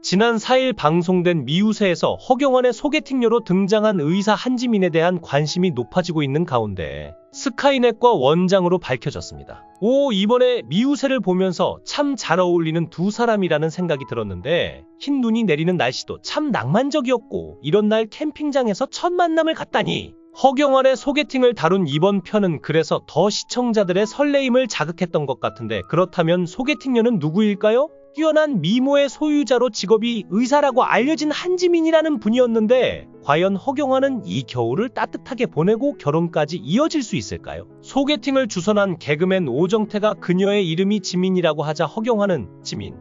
지난 4일 방송된 미우새에서 허경환의 소개팅녀로 등장한 의사 한지민에 대한 관심이 높아지고 있는 가운데 스카이넷과 원장으로 밝혀졌습니다. 이번에 미우새를 보면서 참 잘 어울리는 두 사람이라는 생각이 들었는데 흰 눈이 내리는 날씨도 참 낭만적이었고 이런 날 캠핑장에서 첫 만남을 갖다니. 허경환의 소개팅을 다룬 이번 편은 그래서 더 시청자들의 설레임을 자극했던 것 같은데 그렇다면 소개팅녀는 누구일까요? 뛰어난 미모의 소유자로 직업이 의사라고 알려진 한지민이라는 분이었는데 과연 허경환은 이 겨울을 따뜻하게 보내고 결혼까지 이어질 수 있을까요? 소개팅을 주선한 개그맨 오정태가 그녀의 이름이 지민이라고 하자 허경환은 지민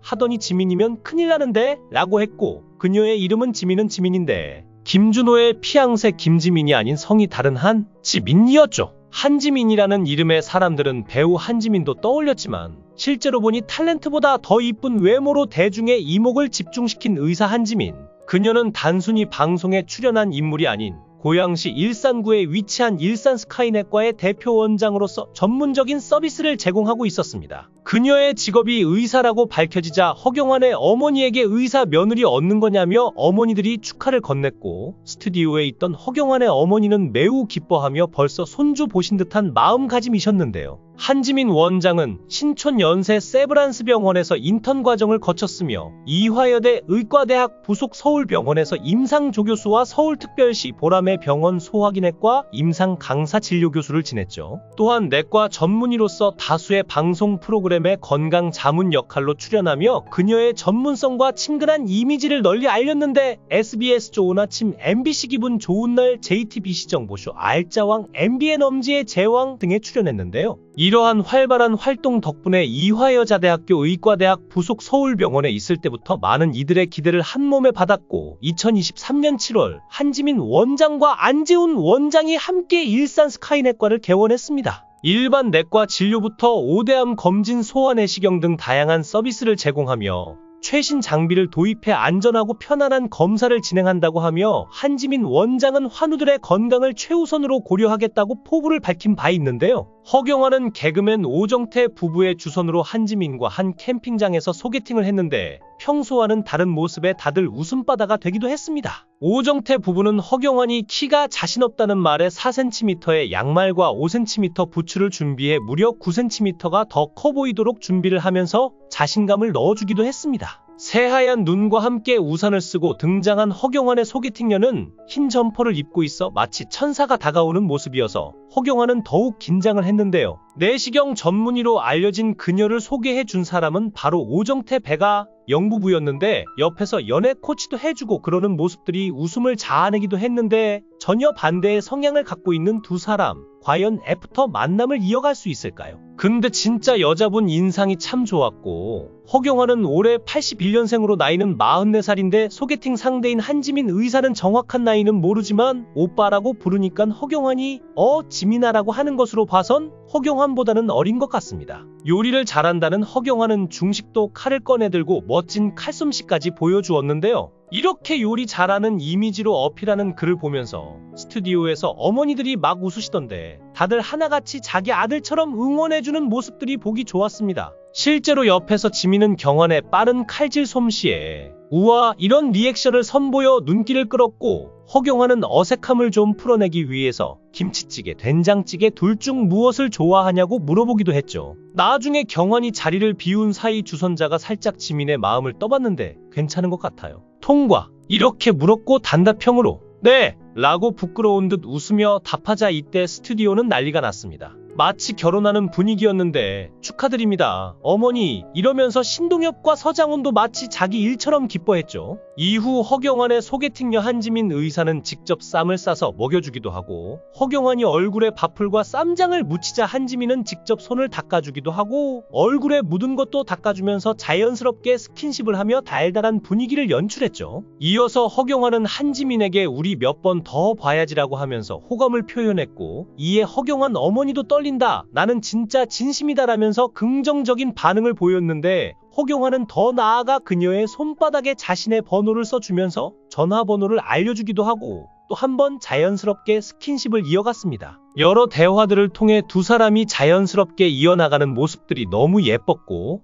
하더니 지민이면 큰일 나는데? 라고 했고 그녀의 이름은 지민인데 김준호의 피앙새 김지민이 아닌 성이 다른 한지민이었죠. 한지민이라는 이름의 사람들은 배우 한지민도 떠올렸지만 실제로 보니 탤런트보다 더 이쁜 외모로 대중의 이목을 집중시킨 의사 한지민. 그녀는 단순히 방송에 출연한 인물이 아닌 고양시 일산구에 위치한 일산 스카이넷과의 대표 원장으로서 전문적인 서비스를 제공하고 있었습니다. 그녀의 직업이 의사라고 밝혀지자 허경환의 어머니에게 의사 며느리 얻는 거냐며 어머니들이 축하를 건넸고 스튜디오에 있던 허경환의 어머니는 매우 기뻐하며 벌써 손주 보신 듯한 마음가짐이셨는데요. 한지민 원장은 신촌 연세 세브란스 병원에서 인턴 과정을 거쳤으며 이화여대 의과대학 부속 서울병원에서 임상조교수와 서울특별시 보라매 병원 소화기내과 임상 강사 진료교수를 지냈죠. 또한 내과 전문의로서 다수의 방송 프로그램의 건강 자문 역할로 출연하며 그녀의 전문성과 친근한 이미지를 널리 알렸는데 SBS 좋은 아침, MBC 기분 좋은 날, JTBC 정보쇼, 알짜왕, MBN 엄지의 제왕 등에 출연했는데요. 이러한 활발한 활동 덕분에 이화여자대학교 의과대학 부속 서울병원에 있을 때부터 많은 이들의 기대를 한몸에 받았고 2023년 7월 한지민 원장과 안재훈 원장이 함께 일산 스카이넷과를 개원했습니다. 일반 내과 진료부터 오대암 검진, 소아 내시경 등 다양한 서비스를 제공하며 최신 장비를 도입해 안전하고 편안한 검사를 진행한다고 하며 한지민 원장은 환우들의 건강을 최우선으로 고려하겠다고 포부를 밝힌 바 있는데요. 허경환은 개그맨 오정태 부부의 주선으로 한지민과 한 캠핑장에서 소개팅을 했는데 평소와는 다른 모습에 다들 웃음바다가 되기도 했습니다. 오정태 부부는 허경환이 키가 자신 없다는 말에 4cm의 양말과 5cm 부츠를 준비해 무려 9cm가 더 커 보이도록 준비를 하면서 자신감을 넣어주기도 했습니다. 새하얀 눈과 함께 우산을 쓰고 등장한 허경환의 소개팅녀는 흰 점퍼를 입고 있어 마치 천사가 다가오는 모습이어서 허경환은 더욱 긴장을 했는데요. 내시경 전문의로 알려진 그녀를 소개해준 사람은 바로 오정태 배가 영부부였는데 옆에서 연애 코치도 해주고 그러는 모습들이 웃음을 자아내기도 했는데 전혀 반대의 성향을 갖고 있는 두 사람, 과연 애프터 만남을 이어갈 수 있을까요? 근데 진짜 여자분 인상이 참 좋았고 허경환은 올해 81년생으로 나이는 44살인데 소개팅 상대인 한지민 의사는 정확한 나이는 모르지만 오빠라고 부르니깐 허경환이 지민아라고 하는 것으로 봐선 허경환보다는 어린 것 같습니다. 요리를 잘한다는 허경환은 중식도 칼을 꺼내들고 멋진 칼솜씨까지 보여주었는데요. 이렇게 요리 잘하는 이미지로 어필하는 그를 보면서 스튜디오에서 어머니들이 막 웃으시던데 다들 하나같이 자기 아들처럼 응원해주는 모습들이 보기 좋았습니다. 실제로 옆에서 지민은 경환의 빠른 칼질 솜씨에 우와 이런 리액션을 선보여 눈길을 끌었고 허경환은 어색함을 좀 풀어내기 위해서 김치찌개, 된장찌개 둘 중 무엇을 좋아하냐고 물어보기도 했죠. 나중에 경환이 자리를 비운 사이 주선자가 살짝 지민의 마음을 떠봤는데 괜찮은 것 같아요. 통과! 이렇게 물었고 단답형으로 네! 라고 부끄러운 듯 웃으며 답하자 이때 스튜디오는 난리가 났습니다. 마치 결혼하는 분위기였는데 축하드립니다. 어머니 이러면서 신동엽과 서장훈도 마치 자기 일처럼 기뻐했죠. 이후 허경환의 소개팅녀 한지민 의사는 직접 쌈을 싸서 먹여주기도 하고 허경환이 얼굴에 밥풀과 쌈장을 묻히자 한지민은 직접 손을 닦아주기도 하고 얼굴에 묻은 것도 닦아주면서 자연스럽게 스킨십을 하며 달달한 분위기를 연출했죠. 이어서 허경환은 한지민에게 우리 몇 번 더 봐야지라고 하면서 호감을 표현했고 이에 허경환 어머니도 떨린다. 나는 진짜 진심이다 라면서 긍정적인 반응을 보였는데 허경환은 더 나아가 그녀의 손바닥에 자신의 번호를 써주면서 전화번호를 알려주기도 하고 또 한 번 자연스럽게 스킨십을 이어갔습니다. 여러 대화들을 통해 두 사람이 자연스럽게 이어나가는 모습들이 너무 예뻤고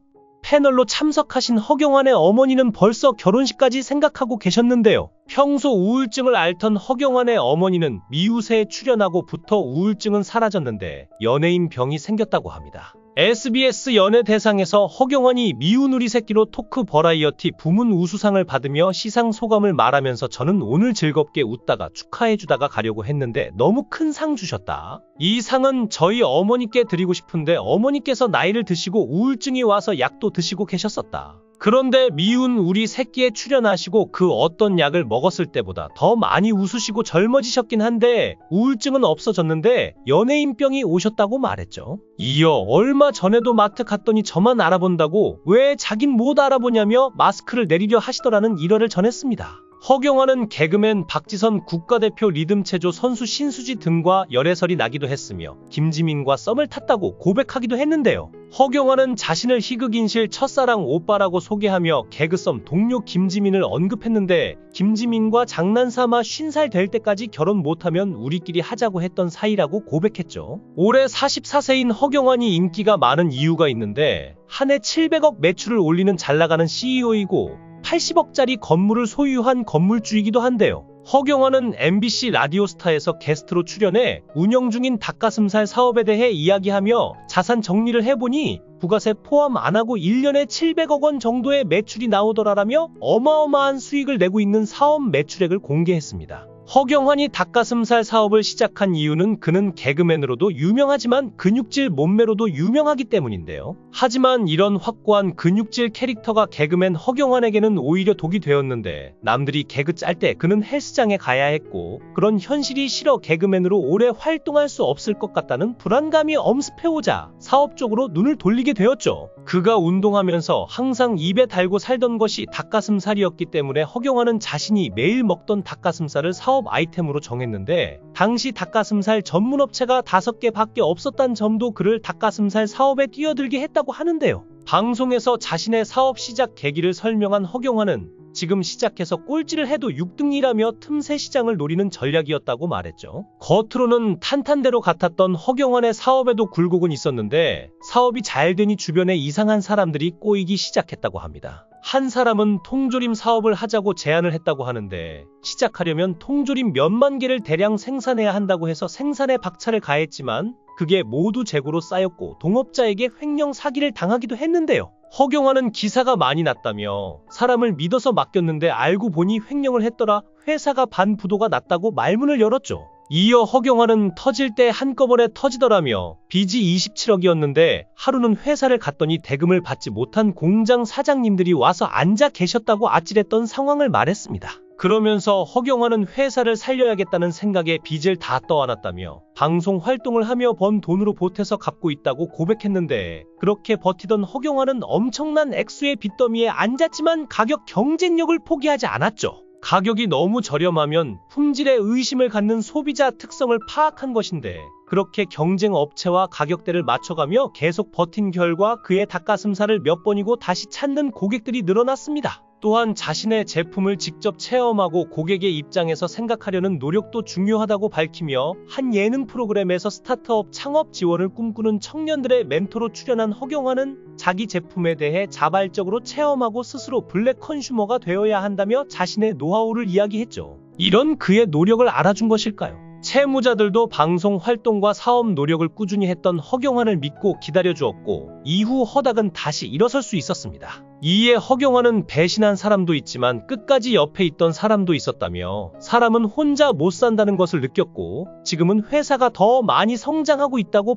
패널로 참석하신 허경환의 어머니는 벌써 결혼식까지 생각하고 계셨는데요. 평소 우울증을 앓던 허경환의 어머니는 미우새에 출연하고부터 우울증은 사라졌는데 연예인 병이 생겼다고 합니다. SBS 연예대상에서 허경환이 미운 우리 새끼로 토크 버라이어티 부문 우수상을 받으며 시상 소감을 말하면서 저는 오늘 즐겁게 웃다가 축하해주다가 가려고 했는데 너무 큰 상 주셨다. 이 상은 저희 어머니께 드리고 싶은데 어머니께서 나이를 드시고 우울증이 와서 약도 드시고 계셨었다. 그런데 미운 우리 새끼에 출연하시고 그 어떤 약을 먹었을 때보다 더 많이 웃으시고 젊어지셨긴 한데 우울증은 없어졌는데 연예인병이 오셨다고 말했죠. 이어 얼마 전에도 마트 갔더니 저만 알아본다고 왜 자긴 못 알아보냐며 마스크를 내리려 하시더라는 일화를 전했습니다. 허경환은 개그맨 박지선 국가대표 리듬체조 선수 신수지 등과 열애설이 나기도 했으며 김지민과 썸을 탔다고 고백하기도 했는데요. 허경환은 자신을 희극인실 첫사랑 오빠라고 소개하며 개그썸 동료 김지민을 언급했는데 김지민과 장난삼아 50살 될 때까지 결혼 못하면 우리끼리 하자고 했던 사이라고 고백했죠. 올해 44세인 허경환이 인기가 많은 이유가 있는데 한 해 700억 매출을 올리는 잘나가는 CEO이고 80억짜리 건물을 소유한 건물주이기도 한데요. 허경환은 MBC 라디오스타에서 게스트로 출연해 운영 중인 닭가슴살 사업에 대해 이야기하며 자산 정리를 해보니 부가세 포함 안하고 1년에 700억 원 정도의 매출이 나오더라라며 어마어마한 수익을 내고 있는 사업 매출액을 공개했습니다. 허경환이 닭가슴살 사업을 시작한 이유는 그는 개그맨으로도 유명하지만 근육질 몸매로도 유명하기 때문인데요. 하지만 이런 확고한 근육질 캐릭터가 개그맨 허경환에게는 오히려 독이 되었는데 남들이 개그 짤 때 그는 헬스장에 가야 했고 그런 현실이 싫어 개그맨으로 오래 활동할 수 없을 것 같다는 불안감이 엄습해오자 사업 쪽으로 눈을 돌리게 되었죠. 그가 운동하면서 항상 입에 달고 살던 것이 닭가슴살이었기 때문에 허경환은 자신이 매일 먹던 닭가슴살을 사업 아이템으로 정했는데 당시 닭가슴살 전문업체가 5개밖에 없었단 점도 그를 닭가슴살 사업에 뛰어들게 했다고 하는데요. 방송에서 자신의 사업 시작 계기를 설명한 허경환은 지금 시작해서 꼴찌를 해도 6등이라며 틈새 시장을 노리는 전략이었다고 말했죠. 겉으로는 탄탄대로 같았던 허경환의 사업에도 굴곡은 있었는데 사업이 잘 되니 주변에 이상한 사람들이 꼬이기 시작했다고 합니다. 한 사람은 통조림 사업을 하자고 제안을 했다고 하는데 시작하려면 통조림 몇만 개를 대량 생산해야 한다고 해서 생산에 박차를 가했지만 그게 모두 재고로 쌓였고 동업자에게 횡령 사기를 당하기도 했는데요. 허경환은 기사가 많이 났다며 사람을 믿어서 맡겼는데 알고 보니 횡령을 했더라 회사가 반부도가 났다고 말문을 열었죠. 이어 허경환은 터질 때 한꺼번에 터지더라며 빚이 27억이었는데 하루는 회사를 갔더니 대금을 받지 못한 공장 사장님들이 와서 앉아 계셨다고 아찔했던 상황을 말했습니다. 그러면서 허경환은 회사를 살려야겠다는 생각에 빚을 다 떠안았다며 방송 활동을 하며 번 돈으로 보태서 갚고 있다고 고백했는데 그렇게 버티던 허경환은 엄청난 액수의 빚더미에 앉았지만 가격 경쟁력을 포기하지 않았죠. 가격이 너무 저렴하면 품질에 의심을 갖는 소비자 특성을 파악한 것인데 그렇게 경쟁 업체와 가격대를 맞춰가며 계속 버틴 결과 그의 닭가슴살을 몇 번이고 다시 찾는 고객들이 늘어났습니다. 또한 자신의 제품을 직접 체험하고 고객의 입장에서 생각하려는 노력도 중요하다고 밝히며 한 예능 프로그램에서 스타트업 창업 지원을 꿈꾸는 청년들의 멘토로 출연한 허경환은 자기 제품에 대해 자발적으로 체험하고 스스로 블랙 컨슈머가 되어야 한다며 자신의 노하우를 이야기했죠. 이런 그의 노력을 알아준 것일까요? 채무자들도 방송 활동과 사업 노력을 꾸준히 했던 허경환을 믿고 기다려주었고 이후 허닥은 다시 일어설 수 있었습니다. 이에 허경환은 배신한 사람도 있지만 끝까지 옆에 있던 사람도 있었다며 사람은 혼자 못 산다는 것을 느꼈고 지금은 회사가 더 많이 성장하고 있다고